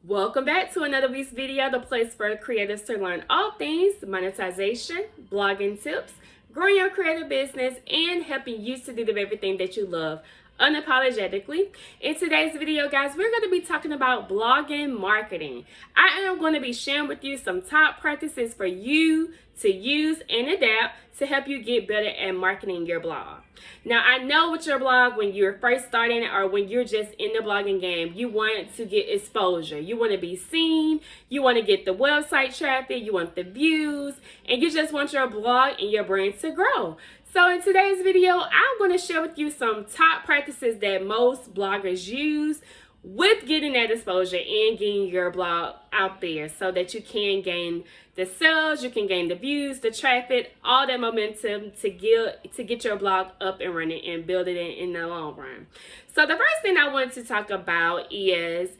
Welcome back to another week's video, the place for creators to learn all things monetization, blogging tips, growing your creative business, and helping you to do the very thing that you love unapologetically. In today's video, guys, we're going to be talking about blogging marketing. I am going to be sharing with you some top practices for you to use and adapt to help you get better at marketing your blog. Now, I know with your blog, when you're first starting or when you're just in the blogging game, you want to get exposure. You want to be seen. You want to get the website traffic. You want the views. And you just want your blog and your brand to grow. So in today's video, I'm going to share with you some top practices that most bloggers use with getting that exposure and getting your blog out there so that you can gain the sales, you can gain the views, the traffic, all that momentum to get your blog up and running and build it in the long run. So the first thing I want to talk about is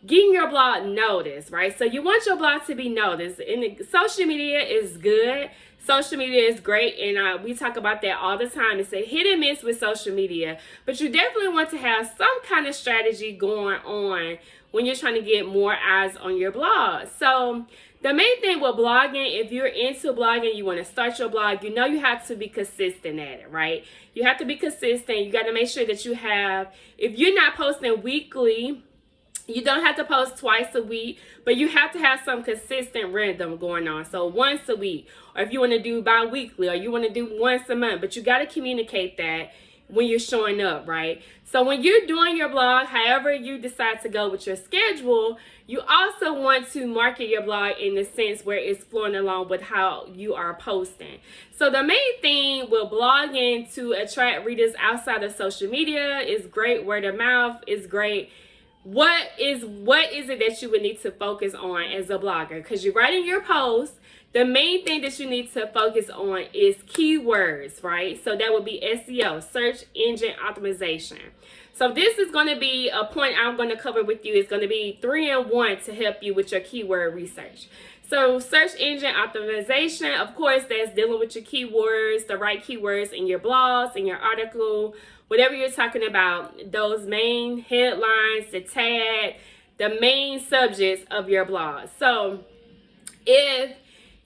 getting your blog noticed, right? So you want your blog to be noticed, and social media is good. Social media is great, and we talk about that all the time. It's a hit and miss with social media, but you definitely want to have some kind of strategy going on when you're trying to get more eyes on your blog. So the main thing with blogging, if you're into blogging, you want to start your blog, you know you have to be consistent at it, right? You have to be consistent. You got to make sure that you have, if you're not posting weekly, you don't have to post twice a week, but you have to have some consistent rhythm going on. So once a week, or if you want to do bi-weekly, or you want to do once a month, but you got to communicate that when you're showing up, right? So when you're doing your blog, however you decide to go with your schedule, you also want to market your blog in the sense where it's flowing along with how you are posting. So the main thing with blogging to attract readers outside of social media is great. Word of mouth is great. What is it that you would need to focus on as a blogger? Because you're writing your post, the main thing that you need to focus on is keywords, right? So that would be SEO, search engine optimization. So this is going to be a point I'm going to cover with you. It's going to be 3-in-1 to help you with your keyword research. So search engine optimization, of course, that's dealing with your keywords, the right keywords in your blogs, in your article, whatever you're talking about, those main headlines, the tag, the main subjects of your blog. So if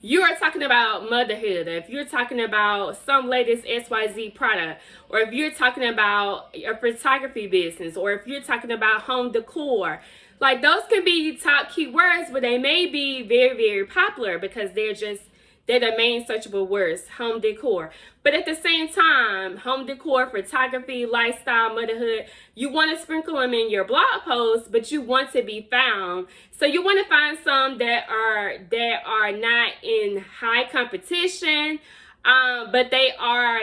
you are talking about motherhood, or if you're talking about some latest XYZ product, or if you're talking about your photography business, or if you're talking about home decor, like those can be top keywords, but they may be very, very popular because they're the main searchable words, home decor. But at the same time, home decor, photography, lifestyle, motherhood, you want to sprinkle them in your blog posts, but you want to be found. So you want to find some that are not in high competition, but they are,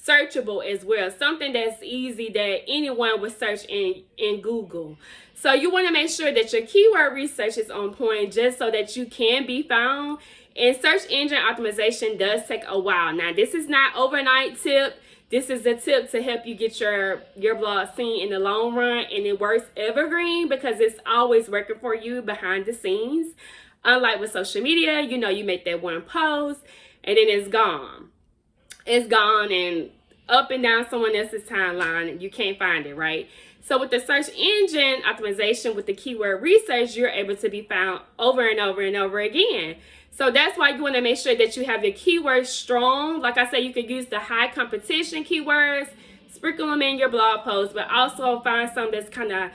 searchable as well. Something that's easy that anyone would search in Google. So you want to make sure that your keyword research is on point just so that you can be found. And search engine optimization does take a while. Now, this is not overnight tip. This is a tip to help you get your blog seen in the long run, and it works evergreen because it's always working for you behind the scenes. Unlike with social media, you make that one post and then it's gone. It's gone and up and down someone else's timeline and you can't find it, right? So with the search engine optimization, with the keyword research, you're able to be found over and over and over again. So that's why you want to make sure that you have your keywords strong. Like I said, you could use the high competition keywords, sprinkle them in your blog posts, but also find some that's kind of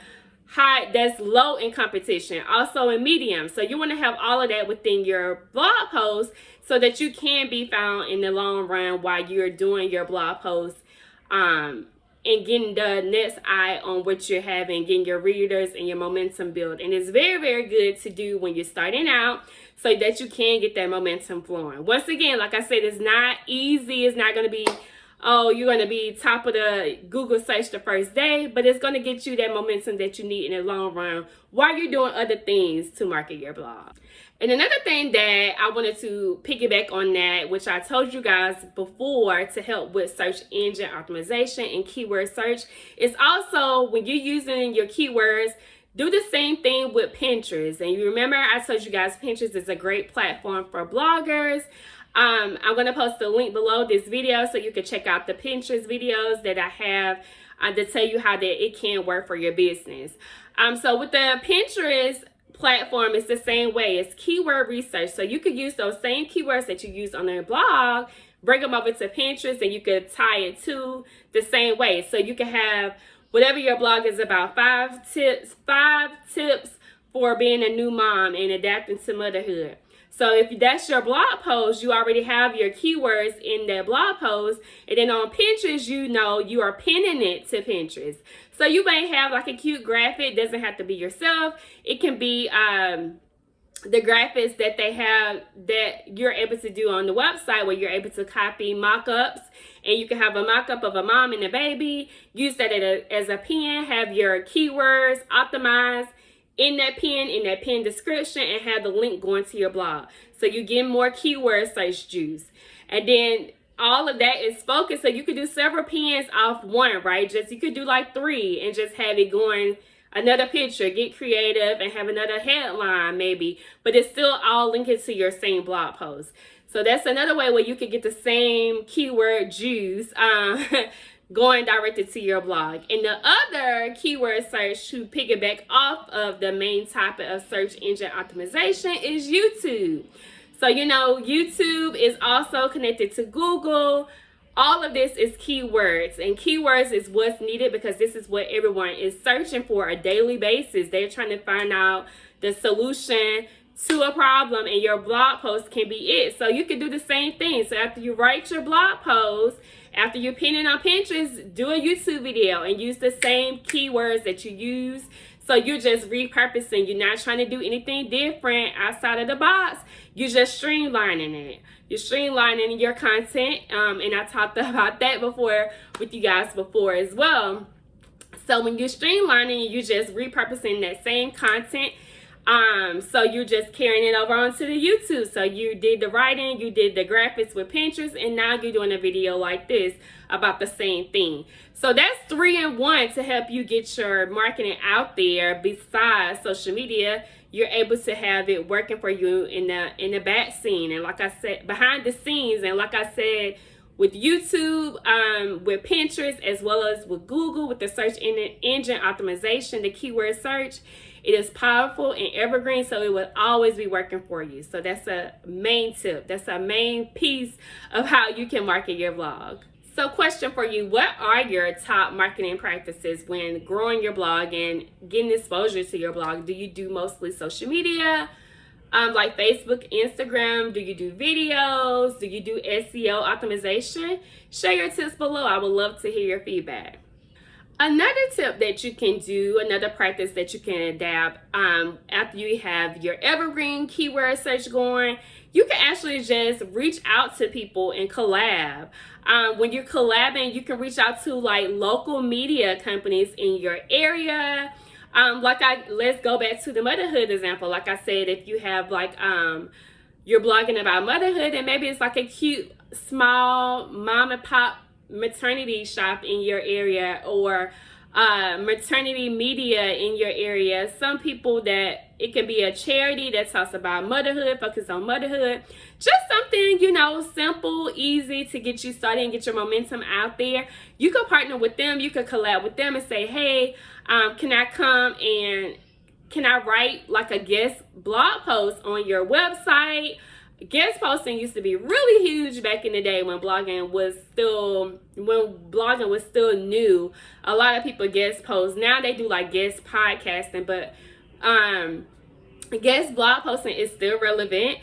high, that's low in competition, also in medium. So you want to have all of that within your blog posts so that you can be found in the long run while you're doing your blog posts, and getting the next eye on what you're having, getting your readers and your momentum built. And it's very, very good to do when you're starting out so that you can get that momentum flowing. Once again, like I said, it's not easy. It's not going to be, oh, you're going to be top of the Google search the first day, but it's going to get you that momentum that you need in the long run while you're doing other things to market your blog. And another thing that I wanted to piggyback on that, which I told you guys before to help with search engine optimization and keyword search, is also when you're using your keywords, do the same thing with Pinterest. And you remember I told you guys Pinterest is a great platform for bloggers. I'm going to post the link below this video so you can check out the Pinterest videos that I have to tell you how that it can work for your business. So with the Pinterest platform, it's the same way. It's keyword research. So you could use those same keywords that you use on their blog, bring them over to Pinterest, and you could tie it to the same way. So you can have whatever your blog is about, five tips for being a new mom and adapting to motherhood. So if that's your blog post, you already have your keywords in that blog post. And then on Pinterest, you know you are pinning it to Pinterest. So you may have like a cute graphic. It doesn't have to be yourself. It can be the graphics that they have that you're able to do on the website, where you're able to copy mock-ups. And you can have a mock-up of a mom and a baby. Use that as a pin. Have your keywords optimized in that pin description, and have the link going to your blog. So you get more keyword search juice. And then all of that is focused. So you could do several pins off one, right? You could do like 3 and just have it going, another picture, get creative, and have another headline maybe. But it's still all linked to your same blog post. So that's another way where you could get the same keyword juice going directed to your blog. And the other keyword search to piggyback off of the main topic of search engine optimization is YouTube. So you know, YouTube is also connected to Google. All of this is keywords, and keywords is what's needed because this is what everyone is searching for on a daily basis. They're trying to find out the solution to a problem, and your blog post can be it. So you can do the same thing. So after you write your blog post, after you pin it on Pinterest, do a YouTube video and use the same keywords that you use. So you're just repurposing. You're not trying to do anything different outside of the box. You're just streamlining it. You're streamlining your content. And I talked about that before with you guys before as well. So when you're streamlining, you're just repurposing that same content. So you're just carrying it over onto the YouTube. So you did the writing, you did the graphics with Pinterest, and now you're doing a video like this about the same thing. So that's 3-in-1 to help you get your marketing out there. Besides social media, you're able to have it working for you in the back scene, and like I said, behind the scenes. And like I said, with YouTube, with Pinterest, as well as with Google, with the search engine optimization, the keyword search, it is powerful and evergreen, so it will always be working for you. So that's a main tip. That's a main piece of how you can market your blog. So question for you, what are your top marketing practices when growing your blog and getting exposure to your blog? Do you do mostly social media, like Facebook, Instagram? Do you do videos? Do you do SEO optimization? Share your tips below. I would love to hear your feedback. Another tip that you can do, another practice that you can adapt after you have your evergreen keyword search going, you can actually just reach out to people and collab. When you're collabing, you can reach out to like local media companies in your area. Let's go back to the motherhood example. Like I said, if you have like you're blogging about motherhood, and maybe it's like a cute small mom and pop maternity shop in your area, or maternity media in your area. Some people that it can be a charity that talks about motherhood, focus on motherhood. Just something, you know, simple, easy to get you started and get your momentum out there. You could partner with them. You could collab with them and say, hey, can I come and can I write like a guest blog post on your website? Guest posting used to be really huge back in the day when blogging was still new. A lot of people guest post. Now they do like guest podcasting, but guest blog posting is still relevant.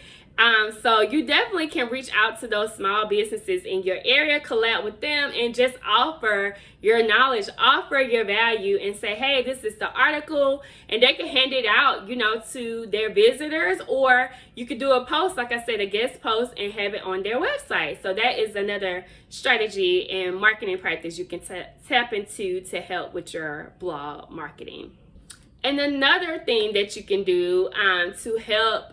So you definitely can reach out to those small businesses in your area, collab with them, and just offer your knowledge, offer your value, and say, hey, this is the article, and they can hand it out, you know, to their visitors, or you could do a post, like I said, a guest post, and have it on their website. So that is another strategy and marketing practice you can tap into to help with your blog marketing. And another thing that you can do to help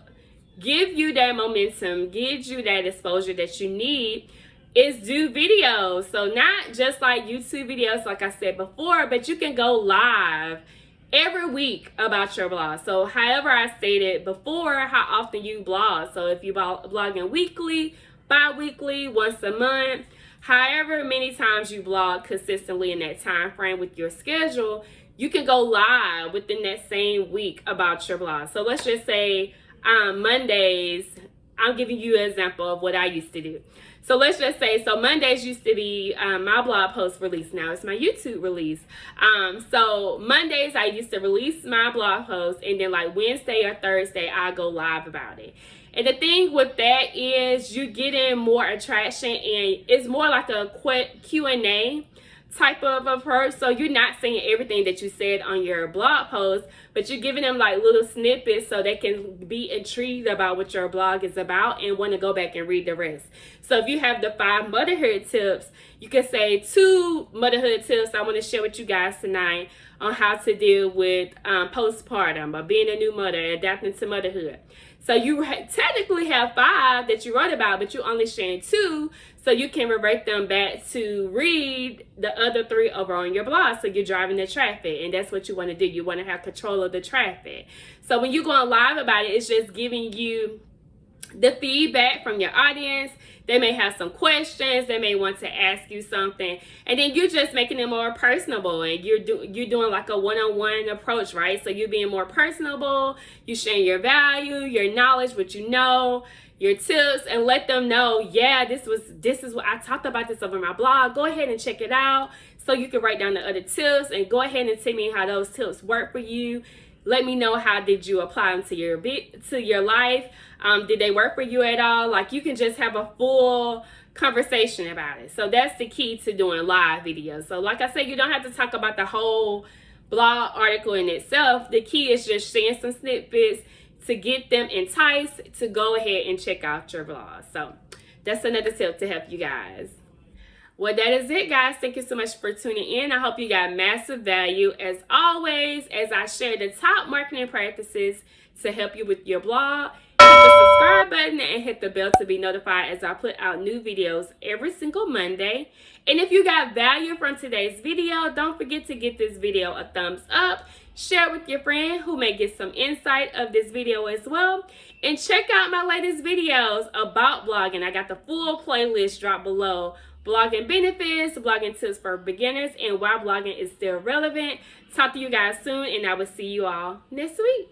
give you that momentum, gives you that exposure that you need, is do videos. So not just like YouTube videos, like I said before, but you can go live every week about your blog. So however I stated before, how often you blog. So if you blogging weekly, bi-weekly, once a month, However many times you blog consistently in that time frame with your schedule, you can go live within that same week about your blog. So let's just say Mondays, I'm giving you an example of what I used to do. So let's just say, so Mondays used to be my blog post release. Now it's my YouTube release. So Mondays I used to release my blog post, and then like Wednesday or Thursday I go live about it. And the thing with that is you get in more attraction, and it's more like a Q&A type of approach. So you're not saying everything that you said on your blog post, but you're giving them like little snippets so they can be intrigued about what your blog is about and want to go back and read the rest. So if you have the 5 motherhood tips, you can say 2 motherhood tips I want to share with you guys tonight on how to deal with postpartum or being a new mother, adapting to motherhood. So you technically have 5 that you wrote about, but you only sharing 2, so you can revert them back to read the other 3 over on your blog. So you're driving the traffic, and that's what you want to do. You want to have control of the traffic. So when you're going live about it, it's just giving you the feedback from your audience. They may have some questions. They may want to ask you something, and then you're just making it more personable, and you're doing like a one-on-one approach, right? So you're being more personable. You sharing your value, your knowledge, what you know, your tips, and let them know, yeah, this is what I talked about this over my blog. Go ahead and check it out, so you can write down the other tips and go ahead and tell me how those tips work for you. Let me know, how did you apply them to your life? Did they work for you at all? Like, you can just have a full conversation about it. So that's the key to doing live videos. So like I said, you don't have to talk about the whole blog article in itself. The key is just sharing some snippets to get them enticed to go ahead and check out your blog. So that's another tip to help you guys. Well, that is it, guys. Thank you so much for tuning in. I hope you got massive value. As always, as I share the top marketing practices to help you with your blog, hit the subscribe button and hit the bell to be notified as I put out new videos every single Monday. And if you got value from today's video, don't forget to give this video a thumbs up. Share it with your friend who may get some insight of this video as well. And check out my latest videos about blogging. I got the full playlist dropped below. Blogging benefits, blogging tips for beginners, and why blogging is still relevant. Talk to you guys soon, and I will see you all next week.